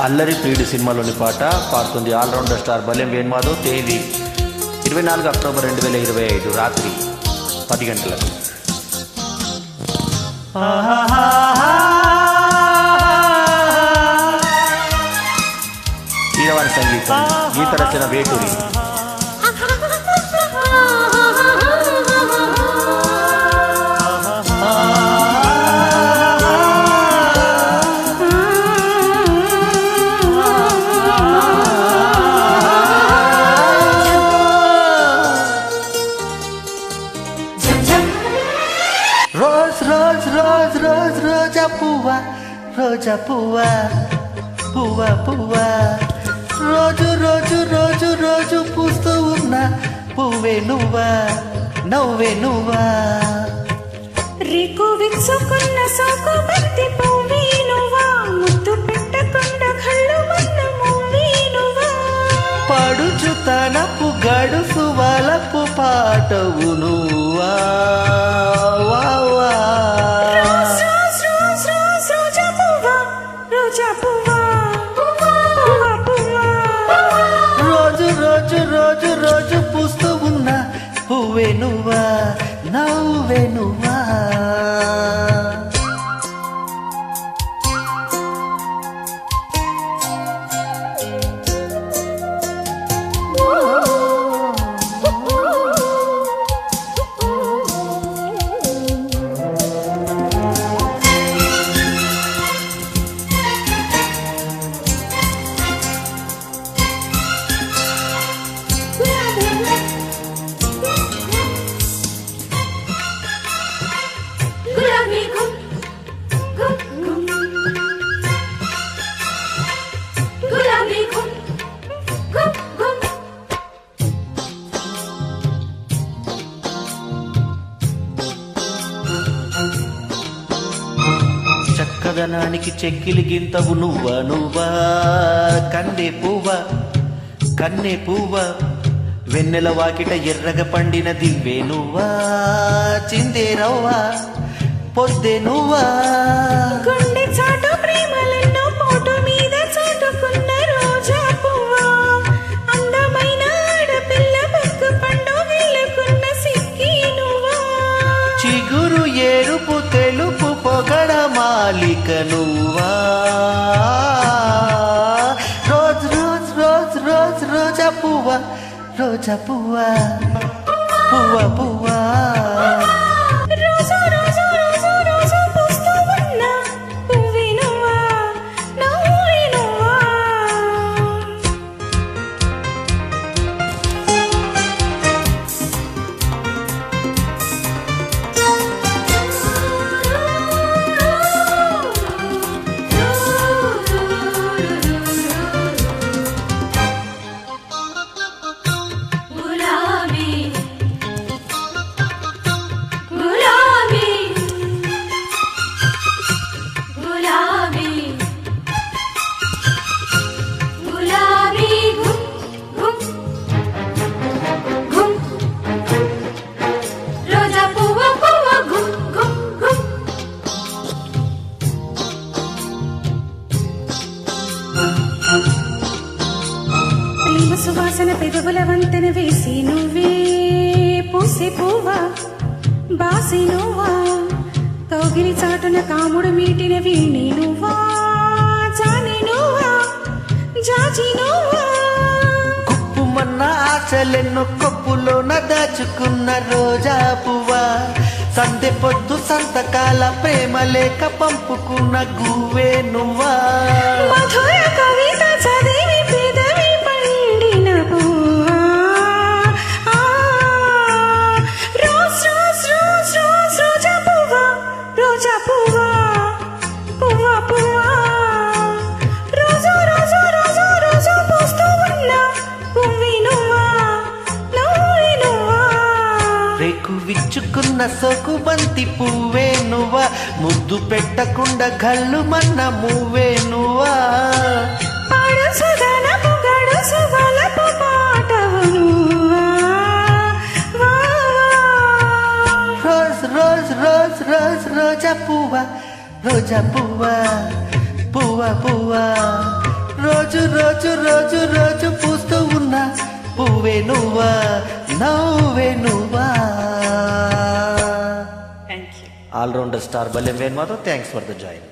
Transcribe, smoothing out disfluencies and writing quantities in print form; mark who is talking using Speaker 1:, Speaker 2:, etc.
Speaker 1: అల్లరి ప్రియుడు సినిమాలోని పాట పాడుతుంది ఆల్రౌండర్ స్టార్ బలెం వేణుమాధవ్. తేదీ 24 అక్టోబర్ 2025 రాత్రి 10 గంటలకు. కీరవాణి సంగీతం, గీత రచన Veturi.
Speaker 2: Rose rose rose rose రోజా పువ్వా, రోజా పువ్వా, పువ్వా పువ్వా, రోజు రోజు రోజు రోజు పూస్తూ ఉన్నా పువ్వే నువ్వా, నవ్వే నువ్వా.
Speaker 3: రేకు విచ్చుకున్న సోకు బంతి పువ్వే నువ్వా, ముద్దు పెట్టకుండా కళ్ళు మన్న మువ్వే నువ్వా.
Speaker 2: పాడుచు తనపు గడుసు వలపు పాటవు నువ్వా. రోజు రోజు రోజు రోజు పూస్తూ ఉన్నా పువ్వే నువ్వా, నవ్వే నువ్వా. చక్కదనానికి చెక్కిలి గింతవు నువ్వా, నువ్వా. కందే పువ్వా, కన్నే పువ్వా, వెన్నెల వాకిట ఎర్రగ పండిన దివ్వే నువ్వా. చిందే రవ్వా, పొద్దే నువ్వా.
Speaker 3: గుండె చాటు ప్రేమలెన్నో పోటు మీద చాటుకున్న రోజా పువ్వా, అందమైన ఆడపిల్ల బొగ్గు పండు వెళ్ళకున్న సిక్కి నువ్వా.
Speaker 2: చిగురు ఎరుపు తెలుపు పొగడ మాలిక నువ్వా. రోజ్ రోజ్ రోజ్ రోజ్ రోజా పువ్వా, రోజా పువ్వా, పువ్వా పువ్వా.
Speaker 3: రోజు రోజు రోజు రోజు పూస్తూ ఉన్న పువ్వే నువ్వా, నవ్వే నువ్వా. గులాబీ గులాబీ గులాబీ గులాబీ గుమ్ గుమ్ గుమ్, రోజా పువ్వ పువ్వ గుమ్ గుమ్ గుమ్. ప్రేమ సువాసన పెదవుల వంతెన వేసి నువ్వే పూసే పువ్వా, బాసి నువ్వా. కౌగిలి చాటున కాముడు మీటిన వీణి నువ్వా, జాని నువ్వా, జాజి నువ్వా.
Speaker 2: కుప్పుమన్న ఆశలెన్నో కొప్పులోన దాచుకున్న రోజా పువ్వా. సందె పొద్దు సంతకాల ప్రేమ లేక పంపుకున్న గువ్వే నువ్వా.
Speaker 3: మధుర కవిత చదివి పెదవి పండిన పువ్వా. రోజ్ రోజ్ రోజ్ రోజ్ రోజా పువ్వా, రోజా పువ్వా, పువ్వా పువ్వా. రోజు రోజు రోజు రోజు పూస్తూ ఉన్న పువ్వే నువ్వా, నవ్వే నువ్వా.
Speaker 2: రేకు విచ్చుకున్న సోకు బంతి పువ్వే నువ్వా, ముద్దు పెట్టకుండా గల్లు మన్న మువ్వే నువ్వా.
Speaker 3: పాడుసు ధనపు గడుసు వలపు పాటవు నువ్వా.
Speaker 2: రోజ్ రోజ్ రోజ్ రోజ్ రోజా పువ్వా, రోజా పువ్వా, పువ్వా పువ్వా, రోజు రోజు రోజు రోజు పూస్తూ ఉన్నా పువ్వే నువ్వా నవ్వే నువ్వా.
Speaker 3: Thank you.
Speaker 1: Allrounder star Ballem Venumadhav, thanks for the join.